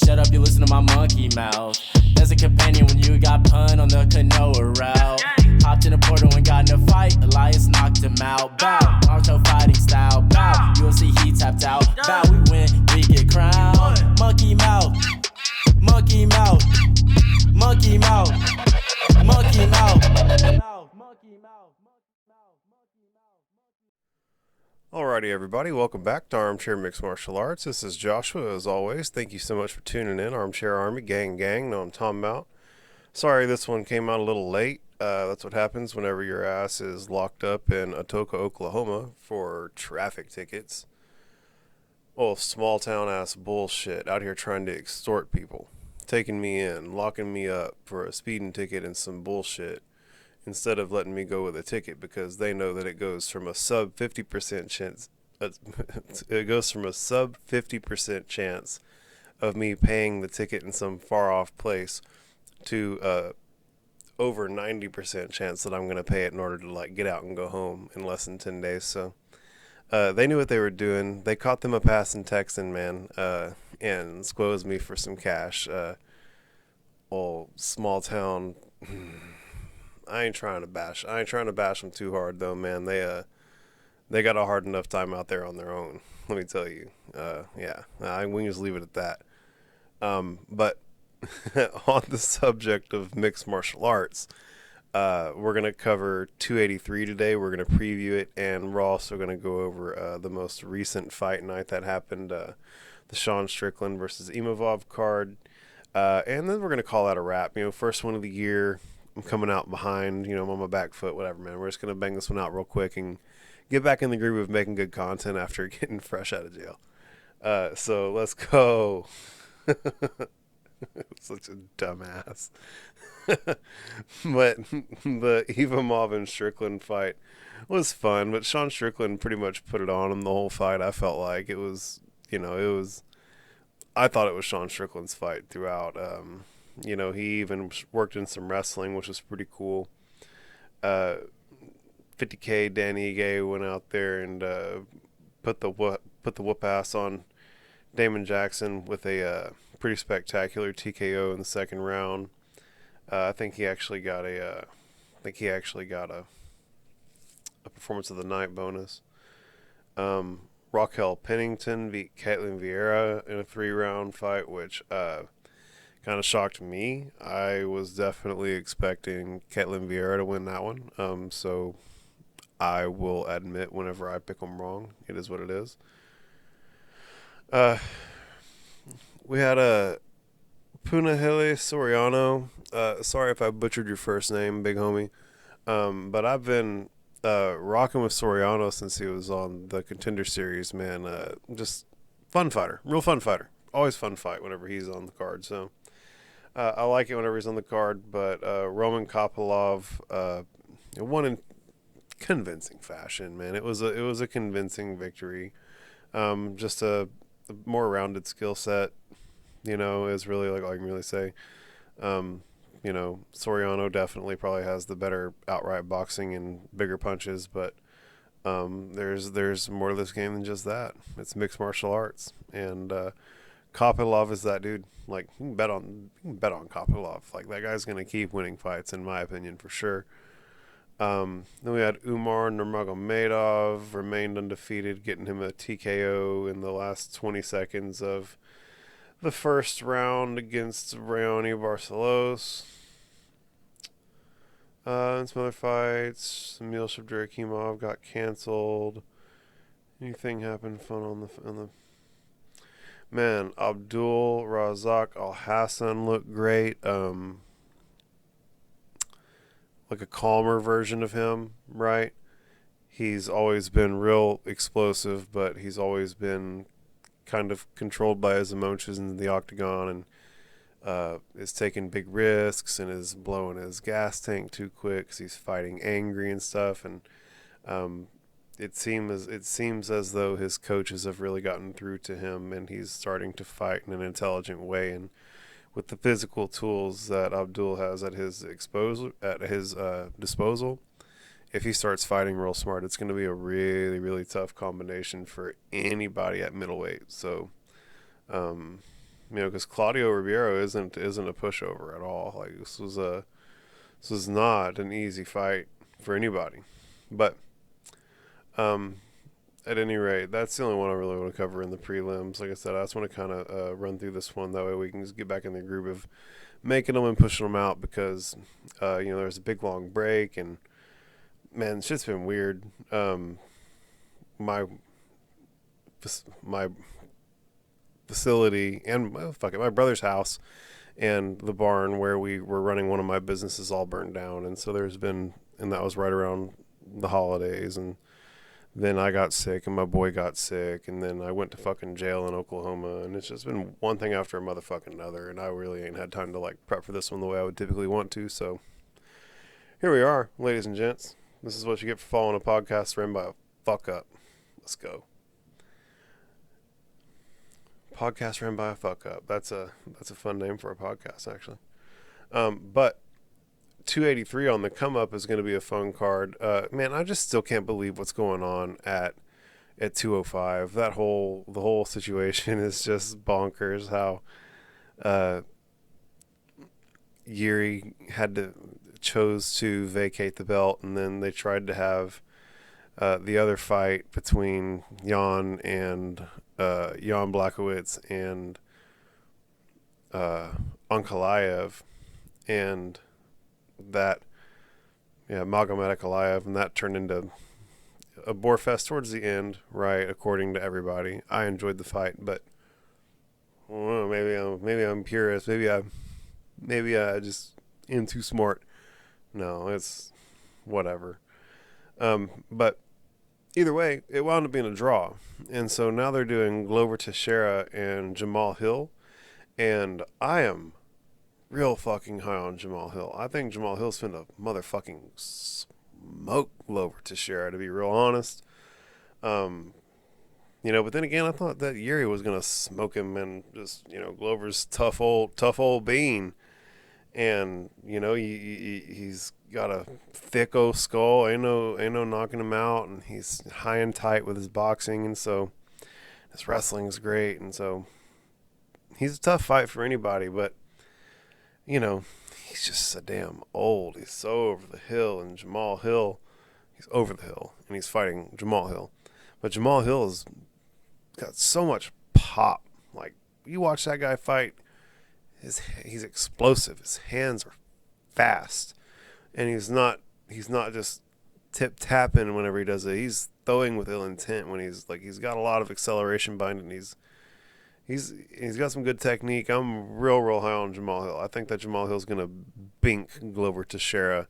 shut up, you listen to my monkey mouth. There's a companion when you got pun on the Kanoa route. Hopped in a portal and got in a fight, Elias knocked him out. Bow, Naruto fighting style. Bow, UFC he tapped out. Bow, we win, we get crowned. Monkey mouth, monkey mouth, monkey mouth, monkey mouth. Alrighty, everybody, welcome back to Armchair Mixed Martial Arts. This is Joshua, as always. Thank you so much for tuning in. Armchair Army, gang, know I'm talking about. Sorry this one came out a little late. That's what happens whenever your ass is locked up in Atoka, Oklahoma for traffic tickets. Oh, small town ass bullshit out here trying to extort people. Taking me in, locking me up for a speeding ticket and some bullshit, instead of letting me go with a ticket, because they know that it goes from a sub 50% chance. It goes from a sub 50% chance of me paying the ticket in some far off place to over 90% chance that I'm gonna pay it in order to like get out and go home in less than 10 days. So they knew what they were doing. They caught them a passing Texan, man, and squozed me for some cash. Old small town. I ain't trying to bash them too hard though, man. They got a hard enough time out there on their own. Let me tell you. Yeah, we can just leave it at that. But on the subject of mixed martial arts, we're gonna cover 283 today. We're gonna preview it, and we're also gonna go over the most recent fight night that happened, the Sean Strickland versus Imavov card, and then we're gonna call that a wrap. First one of the year. I'm coming out behind, I'm on my back foot, whatever, man. We're just going to bang this one out real quick and get back in the groove of making good content after getting fresh out of jail. So let's go. Such a dumbass. But the Imavov and Strickland fight was fun, but Sean Strickland pretty much put it on him the whole fight. I felt like it was, I thought it was Sean Strickland's fight throughout. He even worked in some wrestling, which was pretty cool. 50K Dan Ige went out there and put the whoop ass on Damon Jackson with a pretty spectacular TKO in the second round. I think he actually got a performance of the night bonus. Raquel Pennington beat Caitlin Vieira in a 3-round fight, which kind of shocked me. I was definitely expecting Caitlin Vieira to win that one. So I will admit whenever I pick them wrong, it is what it is. We had a Punahele Soriano. Sorry if I butchered your first name, big homie. But I've been rocking with Soriano since he was on the Contender Series, man. Just fun fighter, real fun fighter. Always fun fight whenever he's on the card. So I like it whenever he's on the card, but Roman Kopylov won in convincing fashion, man. It was a convincing victory. Just a more rounded skill set, is really like all I can really say. Soriano definitely probably has the better outright boxing and bigger punches, but there's more to this game than just that. It's mixed martial arts, and Kopylov is that dude. Like, you can bet on Kopylov. Like, that guy's gonna keep winning fights, in my opinion, for sure. Then we had Umar Nurmagomedov, remained undefeated, getting him a TKO in the last 20 seconds of the first round against Raoni Barcelos. And some other fights. Emil Shabdurakimov got canceled. Anything happened fun on the man? Abdul Razak Al Hassan looked great. Like a calmer version of him, right? He's always been real explosive, but he's always been kind of controlled by his emotions in the octagon, and is taking big risks and is blowing his gas tank too quick because he's fighting angry and stuff. And it seems as though his coaches have really gotten through to him, and he's starting to fight in an intelligent way. And with the physical tools that Abdul has at his disposal, if he starts fighting real smart, it's going to be a really, really tough combination for anybody at middleweight. So, because Claudio Ribeiro isn't a pushover at all. Like this was not an easy fight for anybody. But um, at any rate, that's the only one I really want to cover in the prelims. Like I said, I just want to kind of run through this one. That way we can just get back in the groove of making them and pushing them out because, there's a big long break and, man, shit's been weird. My facility and, my brother's house and the barn where we were running one of my businesses all burned down. And so and that was right around the holidays, and then I got sick and my boy got sick, and then I went to fucking jail in Oklahoma, and it's just been one thing after a motherfucking another, and I really ain't had time to like prep for this one the way I would typically want to. So here we are, ladies and gents. This is what you get for following a podcast ran by a fuck up. Let's go. Podcast ran by a fuck up. That's a fun name for a podcast, actually. But 283 on the come up is going to be a fun card. Man, I just still can't believe what's going on at 205. The whole situation is just bonkers. How Yuri chose to vacate the belt, and then they tried to have the other fight between Jan Blachowicz and Ankalaev, and that Magomed Ankalaev, and that turned into a bore fest towards the end, right? According to everybody, I enjoyed the fight, but I don't know, maybe I'm purist, maybe I just am too smart. No, it's whatever. But either way, it wound up being a draw, and so now they're doing Glover Teixeira and Jamal Hill, and I am real fucking high on Jamal Hill. I think Jamal Hill's finna motherfucking smoke Glover Teixeira, to be real honest. But then again, I thought that Yuri was gonna smoke him, and just Glover's tough old bean, and he's got a thick old skull. Ain't no knocking him out, and he's high and tight with his boxing, and so his wrestling's great, and so he's a tough fight for anybody, but he's just so damn old. He's so over the hill, and Jamal Hill, he's over the hill, and he's fighting Jamal Hill. But Jamal Hill has got so much pop. Like, you watch that guy fight, he's explosive. His hands are fast, and he's not just tip-tapping whenever he does it. He's throwing with ill intent when he's got a lot of acceleration behind it, and He's got some good technique. I'm real high on Jamal Hill. I think that Jamal Hill's going to bink Glover Teixeira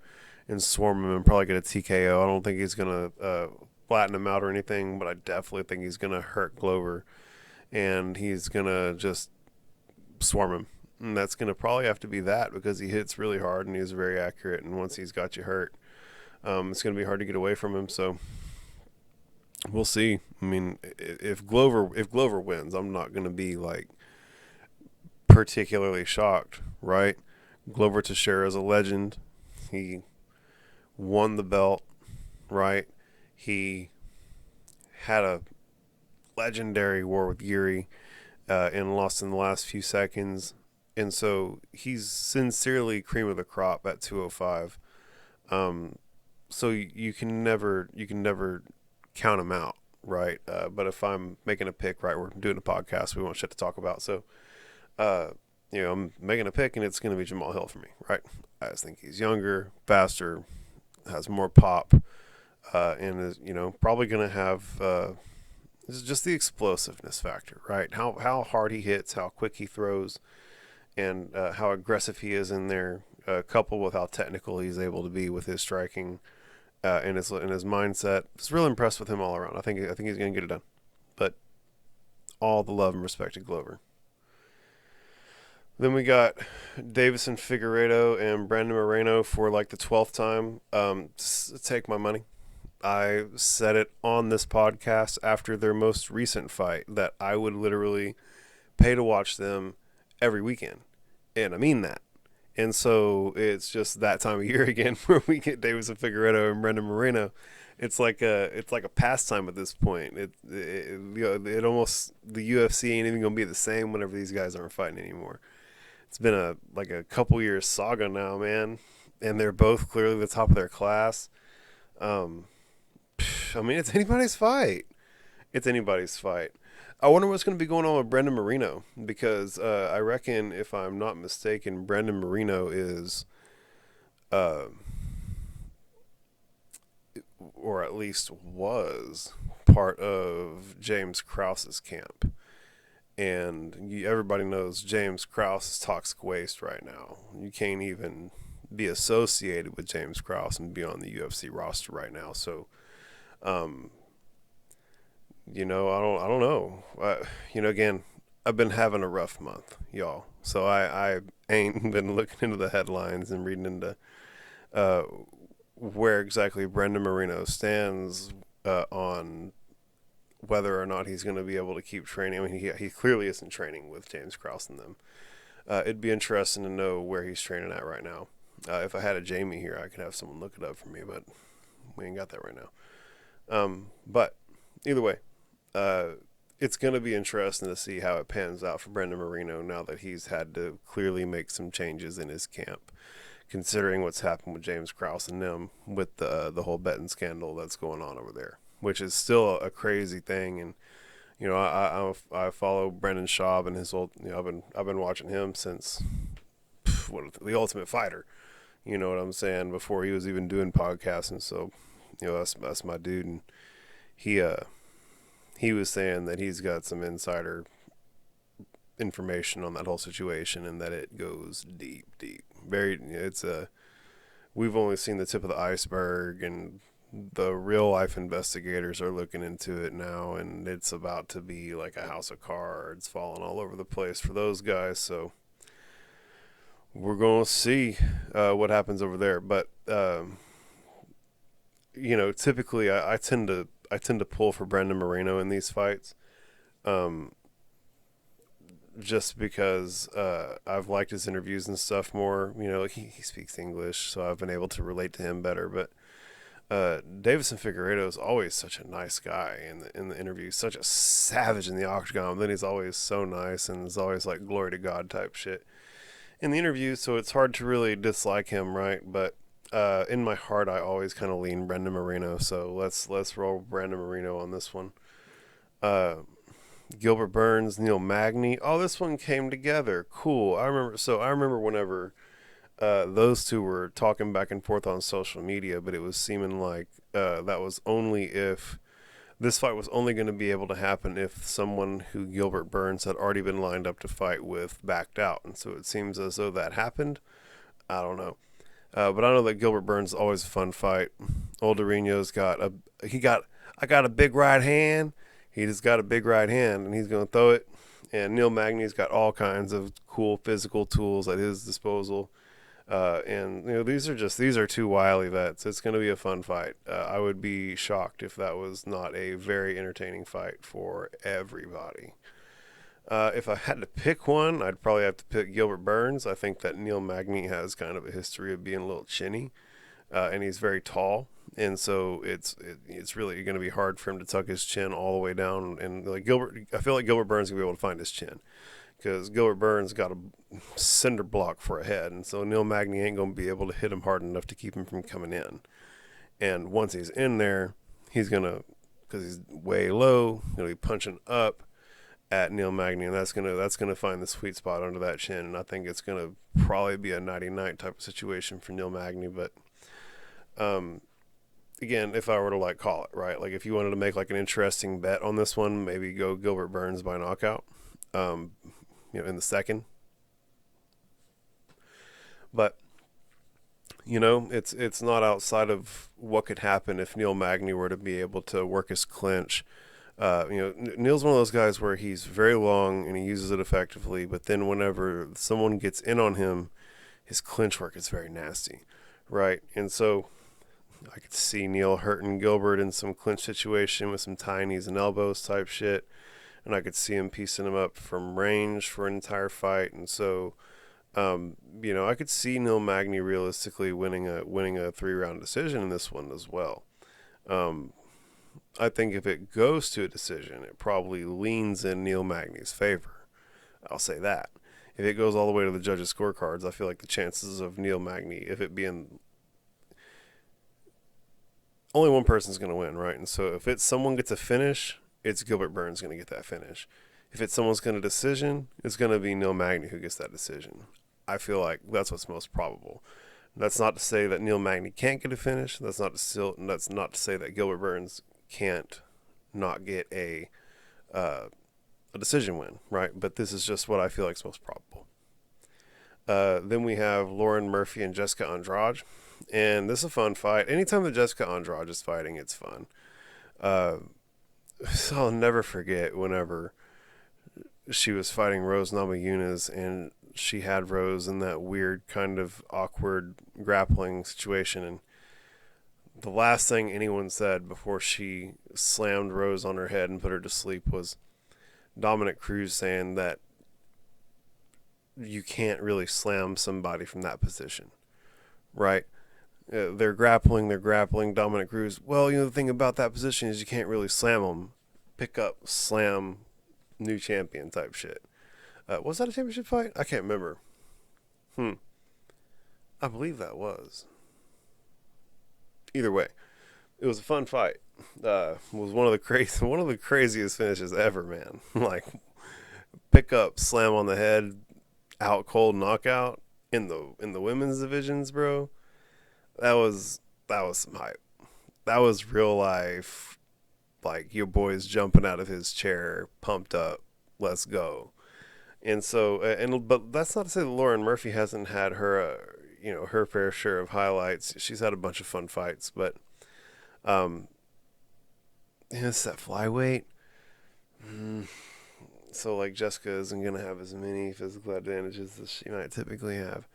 and swarm him and probably get a TKO. I don't think he's going to flatten him out or anything, but I definitely think he's going to hurt Glover, and he's going to just swarm him. And that's going to probably have to be that, because he hits really hard and he's very accurate, and once he's got you hurt, it's going to be hard to get away from him. So we'll see. I mean, if Glover wins, I'm not going to be like particularly shocked, right? Glover Teixeira is a legend. He won the belt, right? He had a legendary war with Yuri and lost in the last few seconds, and so he's sincerely cream of the crop at 205. So you can never count him out, right? But if I'm making a pick, right, we're doing a podcast, we want shit to talk about, so I'm making a pick, and it's going to be Jamal Hill for me, right? I just think he's younger, faster, has more pop, and is probably going to have this is just the explosiveness factor, right? How hard he hits, how quick he throws, and how aggressive he is in there, coupled with how technical he's able to be with his striking. And his mindset. Just real impressed with him all around. I think he's going to get it done. But all the love and respect to Glover. Then we got Davison Figueiredo and Brandon Moreno for like the 12th time. Take my money. I said it on this podcast after their most recent fight that I would literally pay to watch them every weekend. And I mean that. And so it's just that time of year again where we get Davison Figueiredo and Brandon Moreno. it's like a pastime at this point. It almost, the UFC ain't even gonna be the same whenever these guys aren't fighting anymore. It's been a couple years saga now, man, and they're both clearly the top of their class. Um, I mean, it's anybody's fight. It's anybody's fight. I wonder what's going to be going on with Brendan Moreno, because I reckon, if I'm not mistaken, Brendan Moreno is, uh, or at least was, part of James Krause's camp. And everybody knows James Krause is toxic waste right now. You can't even be associated with James Krause and be on the UFC roster right now. So, I don't know. Again, I've been having a rough month, y'all. So I ain't been looking into the headlines and reading into where exactly Brendan Moreno stands on whether or not he's going to be able to keep training. I mean, he clearly isn't training with James Krause and them. It'd be interesting to know where he's training at right now. If I had a Jamie here, I could have someone look it up for me, but we ain't got that right now. But either way, it's going to be interesting to see how it pans out for Brendan Moreno now that he's had to clearly make some changes in his camp, considering what's happened with James Krause and them with the whole betting scandal that's going on over there, which is still a crazy thing. And I follow Brendan Schaub and his old. I've been watching him since the Ultimate Fighter. You know what I'm saying? Before he was even doing podcasting. So, that's my dude. And he was saying that he's got some insider information on that whole situation, and that it goes deep. We've only seen the tip of the iceberg, and the real life investigators are looking into it now, and it's about to be like a house of cards falling all over the place for those guys. So we're going to see what happens over there. But typically I tend to pull for Brendan Moreno in these fights, just because I've liked his interviews and stuff more. He speaks English, so I've been able to relate to him better. But Davison Figueiredo is always such a nice guy in the interview, such a savage in the octagon. Then he's always so nice, and is always like glory to God type shit in the interview. So it's hard to really dislike him, right? But in my heart, I always kind of lean Brendan Moreno. So let's roll Brendan Moreno on this one. Gilbert Burns, Neil Magny. Oh, this one came together. Cool. I remember whenever those two were talking back and forth on social media, but it was seeming like that was only if this fight was only going to be able to happen if someone who Gilbert Burns had already been lined up to fight with backed out. And so it seems as though that happened. I don't know. But I know that Gilbert Burns is always a fun fight. Old Dorino's I got a big right hand. He just got a big right hand, and he's going to throw it. And Neil Magny's got all kinds of cool physical tools at his disposal. These are two wily vets. It's going to be a fun fight. I would be shocked if that was not a very entertaining fight for everybody. If I had to pick one, I'd probably have to pick Gilbert Burns. I think that Neil Magny has kind of a history of being a little chinny, and he's very tall. And so it's really going to be hard for him to tuck his chin all the way down. And I feel like Gilbert Burns is going to be able to find his chin, because Gilbert Burns got a cinder block for a head. And so Neil Magny ain't going to be able to hit him hard enough to keep him from coming in. And once he's in there, he's going to, because he's way low, going to be punching up at Neil Magny. And that's going to find the sweet spot under that chin. And I think it's going to probably be a nighty-night type of situation for Neil Magny. But, again, if I were to call it, right? Like if you wanted to make an interesting bet on this one, maybe go Gilbert Burns by knockout, in the second. But, it's not outside of what could happen if Neil Magny were to be able to work his clinch. Neil's one of those guys where he's very long and he uses it effectively, but then whenever someone gets in on him, his clinch work is very nasty, right? And so I could see Neil hurting Gilbert in some clinch situation with some tie knees and elbows type shit, and I could see him piecing him up from range for an entire fight. And so, I could see Neil Magny realistically winning a 3-round decision in this one as well. I think if it goes to a decision, it probably leans in Neil Magny's favor. I'll say that. If it goes all the way to the judges' scorecards, I feel like the chances of Neil Magny, if it being only one person's going to win, right? And so if it's someone gets a finish, it's Gilbert Burns going to get that finish. If it's someone's going to decision, it's going to be Neil Magny who gets that decision. I feel like that's what's most probable. That's not to say that Neil Magny can't get a finish. That's not to say that Gilbert Burns can't not get a decision win, right? But this is just what I feel like is most probable. Then we have Lauren Murphy and Jessica Andrade. And this is a fun fight. Anytime that Jessica Andrade is fighting, it's fun. So I'll never forget whenever she was fighting Rose Namajunas and she had Rose in that weird kind of awkward grappling situation. And the last thing anyone said before she slammed Rose on her head and put her to sleep was Dominic Cruz saying that you can't really slam somebody from that position, right? They're grappling. Dominic Cruz, well, the thing about that position is you can't really slam them. Pick up, slam, new champion type shit. Was that a championship fight? I can't remember. I believe that was. Either way, it was a fun fight. It was one of the craziest finishes ever, man. Like, pick up, slam on the head, out cold knockout in the women's divisions, bro. That was some hype. That was real life. Like, your boy's jumping out of his chair, pumped up, let's go. And so, but that's not to say that Lauren Murphy hasn't had her, her fair share of highlights. She's had a bunch of fun fights, but it's that flyweight. So, like, Jessica isn't going to have as many physical advantages as she might typically have.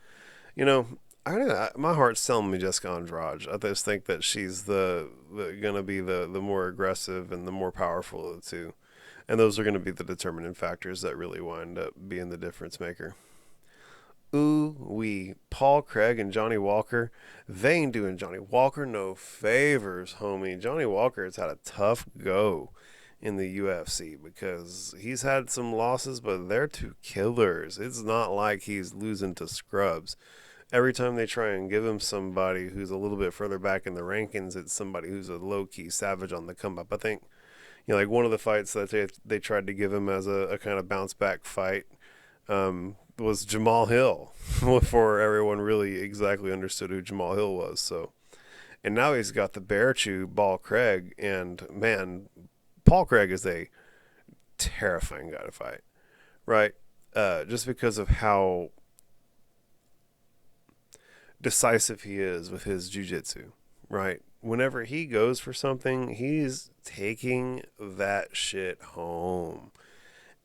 My heart's telling me Jessica Andrade. I just think that she's the going to be the more aggressive and the more powerful of the two. And those are going to be the determining factors that really wind up being the difference maker. Paul Craig and Johnny Walker, they ain't doing Johnny Walker no favors, homie. Johnny Walker has had a tough go in the UFC because he's had some losses, but they're two killers. It's not like he's losing to scrubs. Every time they try and give him somebody who's a little bit further back in the rankings, it's somebody who's a low-key savage on the come up. I think, like one of the fights that they tried to give him as a kind of bounce-back fight was Jamal Hill before everyone really exactly understood who Jamal Hill was. So, and now he's got the bear chew, Paul Craig, and man, Paul Craig is a terrifying guy to fight, right? Just because of how decisive he is with his jiu-jitsu, right? Whenever he goes for something, he's taking that shit home.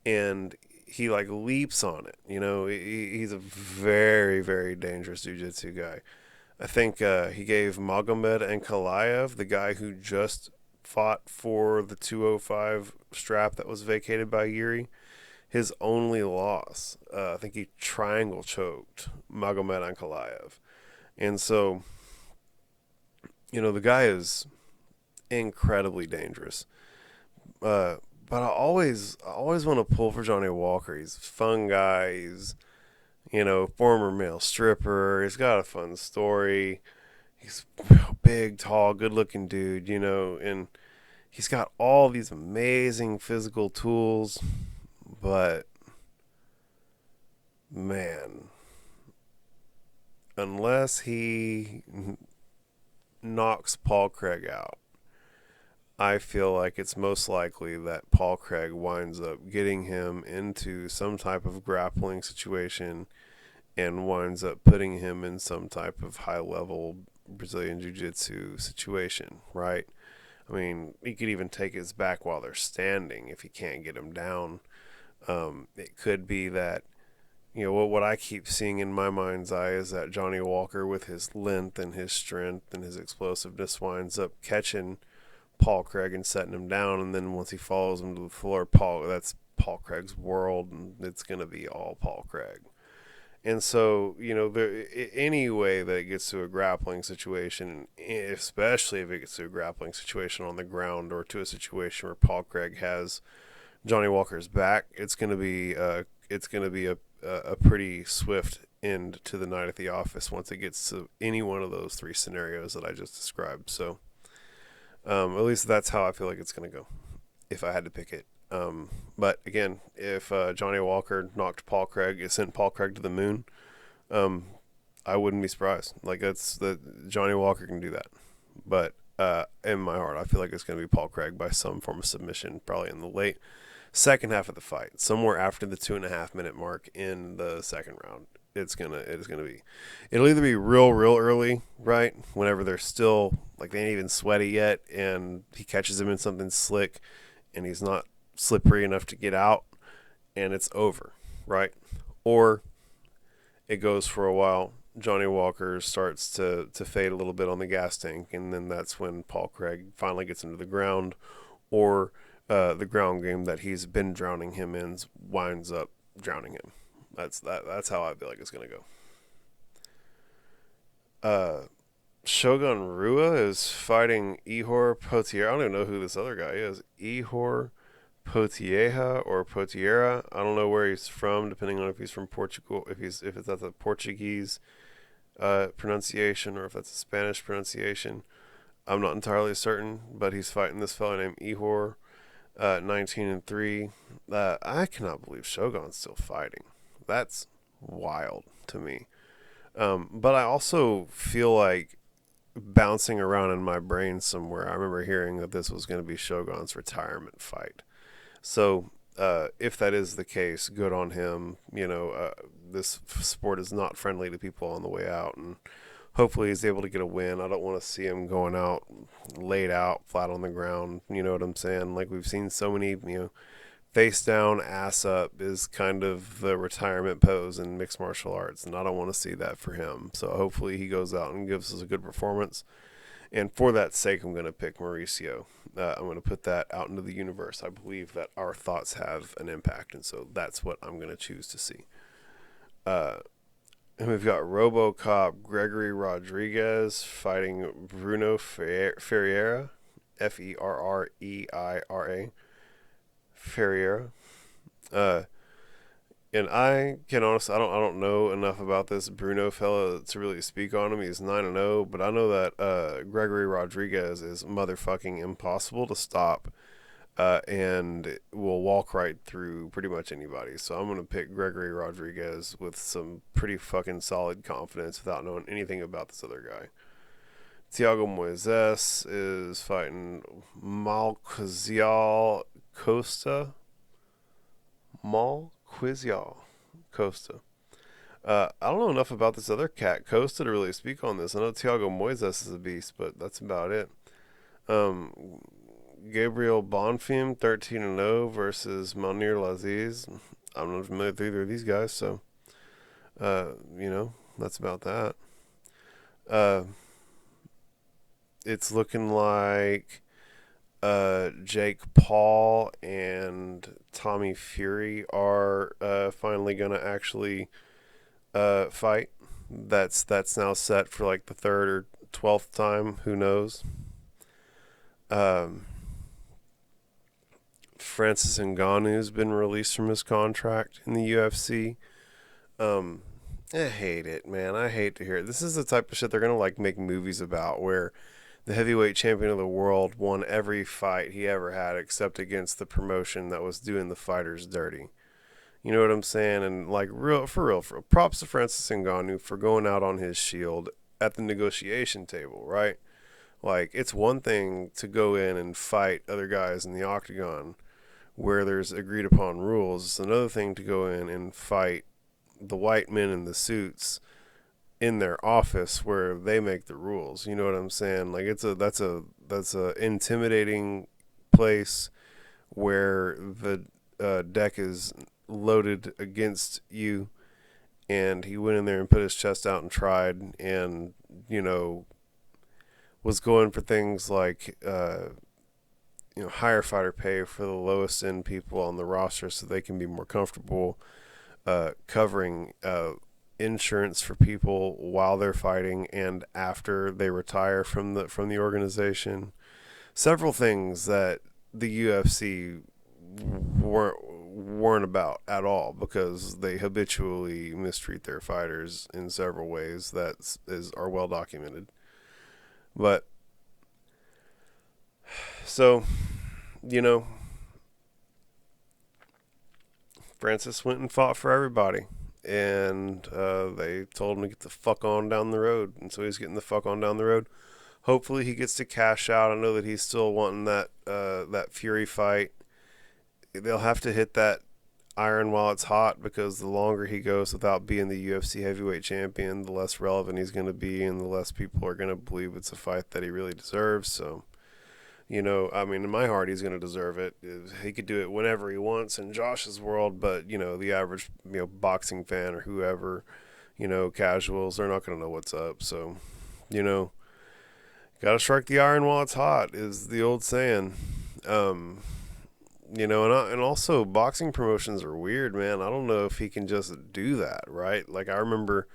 And he like leaps on it. He's a very, very dangerous jiu-jitsu guy. I think he gave Magomed Ankalaev, the guy who just fought for the 205 strap that was vacated by Yuri, his only loss. I think he triangle choked Magomed Ankalaev. And so, the guy is incredibly dangerous. But I always want to pull for Johnny Walker. He's a fun guy. He's, former male stripper. He's got a fun story. He's big, tall, good-looking dude, and he's got all these amazing physical tools. But, man, unless he knocks Paul Craig out, I feel like it's most likely that Paul Craig winds up getting him into some type of grappling situation and winds up putting him in some type of high-level Brazilian Jiu-Jitsu situation, right? I mean, he could even take his back while they're standing if he can't get him down. It could be that, what I keep seeing in my mind's eye is that Johnny Walker, with his length and his strength and his explosiveness, winds up catching Paul Craig and setting him down, and then once he follows him to the floor, that's Paul Craig's world, and it's going to be all Paul Craig. And so, any way that it gets to a grappling situation, especially if it gets to a grappling situation on the ground or to a situation where Paul Craig has Johnny Walker's back, it's gonna be a pretty swift end to the night at the office once it gets to any one of those three scenarios that I just described. So, at least that's how I feel like it's gonna go, if I had to pick it. But again, if Johnny Walker knocked Paul Craig, it sent Paul Craig to the moon. Um, I wouldn't be surprised. Like that's the Johnny Walker can do that, but in my heart, I feel like it's going to be Paul Craig by some form of submission, probably in the late second half of the fight, somewhere after the 2.5 minute mark in the second round. It'll either be real early, right? Whenever they're still like they ain't even sweaty yet, and he catches him in something slick, and he's not slippery enough to get out, and it's over, right? Or it goes for a while. Johnny Walker starts to fade a little bit on the gas tank, and then that's when Paul Craig finally gets into the ground, or the ground game that he's been drowning him in winds up drowning him. That's how I feel like it's gonna go. Shogun Rua is fighting Ihor Potier. I don't even know who this other guy is. Ihor Potieja or Potiera. I don't know where he's from, depending on if he's from Portugal, if it's at the Portuguese pronunciation or if that's a Spanish pronunciation. I'm not entirely certain, but he's fighting this fellow named Ihor, 19-3. I cannot believe Shogun's still fighting. That's wild to me. But I also feel like bouncing around in my brain somewhere, I remember hearing that this was going to be Shogun's retirement fight. So if that is the case, good on him. This sport is not friendly to people on the way out, and hopefully he's able to get a win. I don't want to see him going out laid out flat on the ground. You know what I'm saying? Like we've seen so many, face down, ass up is kind of the retirement pose in mixed martial arts, and I don't want to see that for him. So hopefully he goes out and gives us a good performance. And for that sake, I'm going to pick Mauricio. I'm going to put that out into the universe. I believe that our thoughts have an impact, and so that's what I'm going to choose to see. And we've got RoboCop Gregory Rodriguez fighting Bruno Ferreira, Ferreira. Ferreira. And I can honestly, I don't know enough about this Bruno fella to really speak on him. He's 9-0, but I know that Gregory Rodriguez is motherfucking impossible to stop, and will walk right through pretty much anybody. So I'm gonna pick Gregory Rodriguez with some pretty fucking solid confidence without knowing anything about this other guy. Thiago Moises is fighting Malquizial Costa. Costa. I don't know enough about this other cat, Costa, to really speak on this. I know Thiago Moises is a beast, but that's about it. Gabriel Bonfim, 13-0 versus Munir Laziz. I'm not familiar with either of these guys, so, that's about that. It's looking like Jake Paul and Tommy Fury are finally gonna actually fight. That's now set for like the 3rd or 12th time. Who knows? Francis Ngannou's been released from his contract in the UFC. I hate it, man. I hate to hear it. This is the type of shit they're gonna like make movies about, where the heavyweight champion of the world won every fight he ever had except against the promotion that was doing the fighters dirty. You know what I'm saying? And like for real, props to Francis Ngannou for going out on his shield at the negotiation table, right? Like it's one thing to go in and fight other guys in the octagon where there's agreed upon rules. It's another thing to go in and fight the white men in the suits in their office where they make the rules. You know what I'm saying? Like that's a intimidating place where the deck is loaded against you, and he went in there and put his chest out and tried, and was going for things like higher fighter pay for the lowest end people on the roster so they can be more comfortable covering insurance for people while they're fighting and after they retire from the organization. Several things that the UFC weren't about at all, because they habitually mistreat their fighters in several ways that are well documented. But so, you know, Francis went and fought for everybody, and they told him to get the fuck on down the road, and so he's getting the fuck on down the road. Hopefully, he gets to cash out. I know that he's still wanting that Fury fight. They'll have to hit that iron while it's hot, because the longer he goes without being the UFC heavyweight champion, the less relevant he's going to be, and the less people are going to believe it's a fight that he really deserves. So, you know, I mean, in my heart, he's going to deserve it. He could do it whenever he wants in Josh's world, but, you know, the average, you know, boxing fan or whoever, you know, casuals, they're not going to know what's up. So, you know, got to strike the iron while it's hot is the old saying. You know, and also boxing promotions are weird, man. I don't know if he can just do that, right? Like, I remember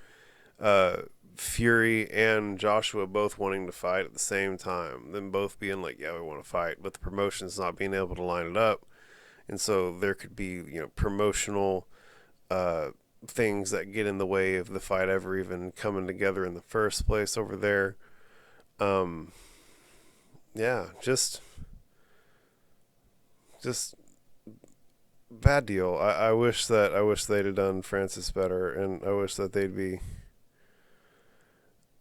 Fury and Joshua both wanting to fight at the same time, them both being like, yeah, we want to fight, but the promotion's not being able to line it up. And so there could be, you know, promotional things that get in the way of the fight ever even coming together in the first place over there. Yeah, just bad deal. I wish they'd have done Francis better, and I wish that they'd be.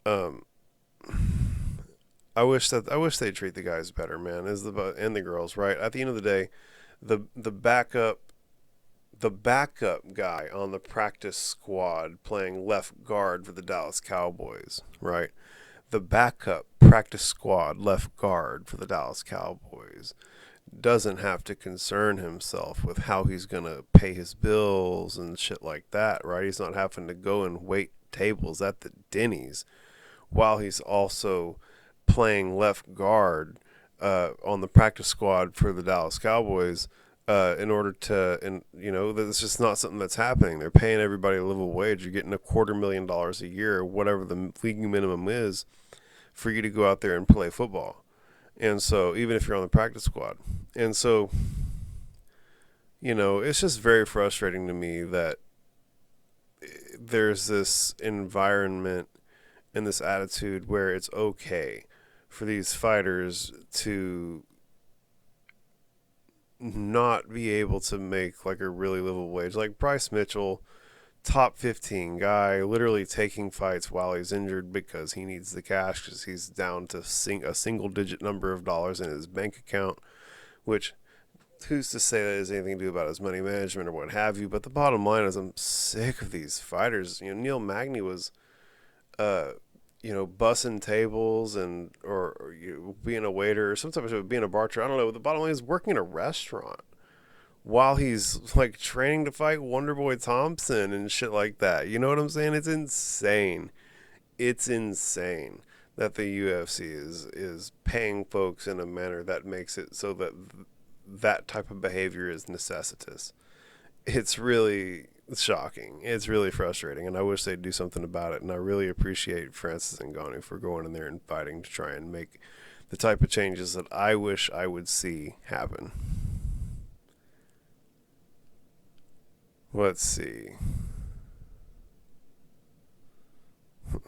I wish they'd treat the guys better, man. And the girls, right? At the end of the day, the backup guy on the practice squad playing left guard for the Dallas Cowboys, right? The backup practice squad left guard for the Dallas Cowboys doesn't have to concern himself with how he's going to pay his bills and shit like that, right? He's not having to go and wait tables at the Denny's while he's also playing left guard on the practice squad for the Dallas Cowboys in order to, and you know, that's just not something that's happening. They're paying everybody a livable wage. You're getting $250,000 a year, or whatever the league minimum is, for you to go out there and play football. And so, even if you're on the practice squad. And so, you know, it's just very frustrating to me that there's this environment and this attitude where it's okay for these fighters to not be able to make like a really livable wage. Like Bryce Mitchell, top 15 guy, literally taking fights while he's injured because he needs the cash, because he's down to a single digit number of dollars in his bank account, which who's to say that has anything to do about his money management or what have you. But the bottom line is, I'm sick of these fighters. You know, Neil Magny was you know, bussing tables and or you know, being a waiter, or sometimes being a bartender. I don't know. The bottom line is working in a restaurant while he's like training to fight Wonderboy Thompson and shit like that. You know what I'm saying? It's insane. It's insane that the UFC is paying folks in a manner that makes it so that that type of behavior is necessitous. It's really shocking. It's really frustrating, and I wish they'd do something about it. And I really appreciate Francis Ngannou for going in there and fighting to try and make the type of changes that I wish I would see happen. Let's see.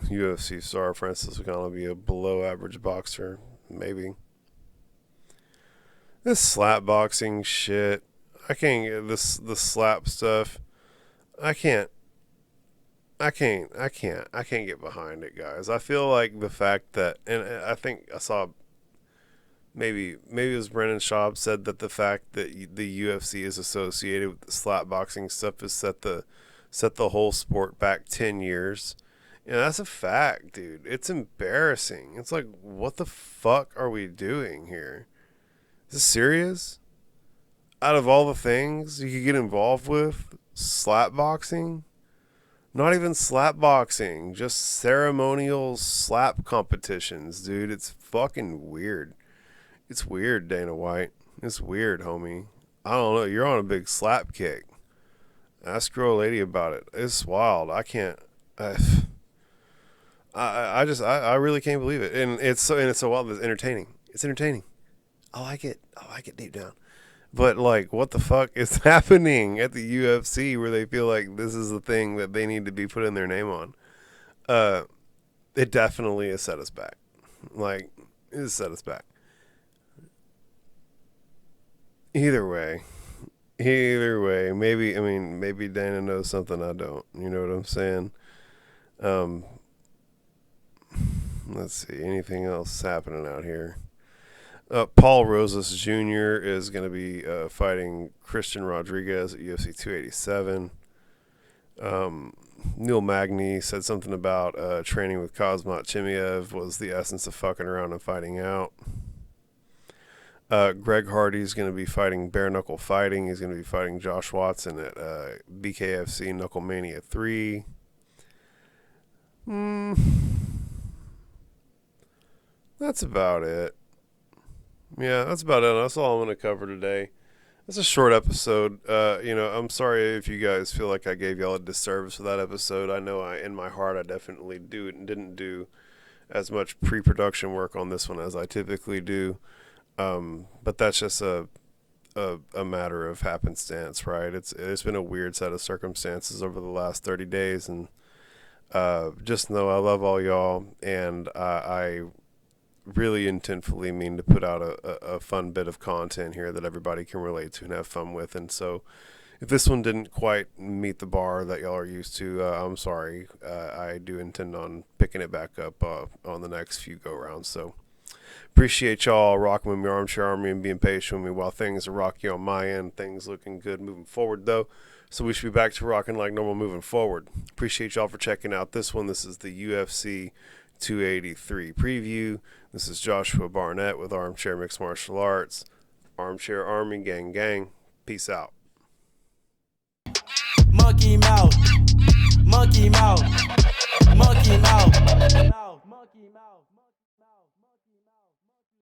UFC star Francis Ngannou be a below average boxer, maybe. This slap boxing shit, I can't get the slap stuff. I can't get behind it, guys. I feel like the fact that, and I think I saw maybe it was Brennan Schaub said that the fact that the UFC is associated with the slap boxing stuff has set the whole sport back 10 years. And that's a fact, dude. It's embarrassing. It's like, what the fuck are we doing here? Is this serious? Out of all the things you could get involved with, slap boxing? Not even slap boxing, just ceremonial slap competitions, dude. It's fucking weird. It's weird, Dana White. It's weird, homie. I don't know. You're on a big slap kick. Ask your old lady about it. It's wild. I can't I, I really can't believe it, and it's so wild. It's entertaining. It's entertaining. I like it. I like it deep down. But like, what the fuck is happening at the UFC where they feel like this is the thing that they need to be putting their name on? It definitely has set us back. Like, it has set us back. Either way, maybe Dana knows something I don't. You know what I'm saying? Let's see. Anything else happening out here? Paul Rosas Jr. is going to be fighting Christian Rodriguez at UFC 287. Neil Magny said something about training with Kazmat Chimaev was the essence of fucking around and fighting out. Greg Hardy's going to be fighting Bare Knuckle Fighting. He's going to be fighting Josh Watson at BKFC Knucklemania 3. That's about it. Yeah, that's about it. That's all I'm going to cover today. It's a short episode. I'm sorry if you guys feel like I gave y'all a disservice for that episode. I know in my heart I definitely didn't do as much pre-production work on this one as I typically do. But that's just a matter of happenstance, right? It's been a weird set of circumstances over the last 30 days, and just know I love all y'all, and I really intentfully mean to put out a fun bit of content here that everybody can relate to and have fun with. And so if this one didn't quite meet the bar that y'all are used to, I'm sorry. I do intend on picking it back up on the next few go-rounds. So appreciate y'all rocking with me, Armchair Army, and being patient with me while things are rocky on my end. Things looking good moving forward, though. So we should be back to rocking like normal moving forward. Appreciate y'all for checking out this one. This is the UFC 283 preview. This is Joshua Barnett with Armchair Mixed Martial Arts. Armchair Army, gang, gang. Peace out. Monkey mouth, monkey mouth, monkey mouth, monkey mouth.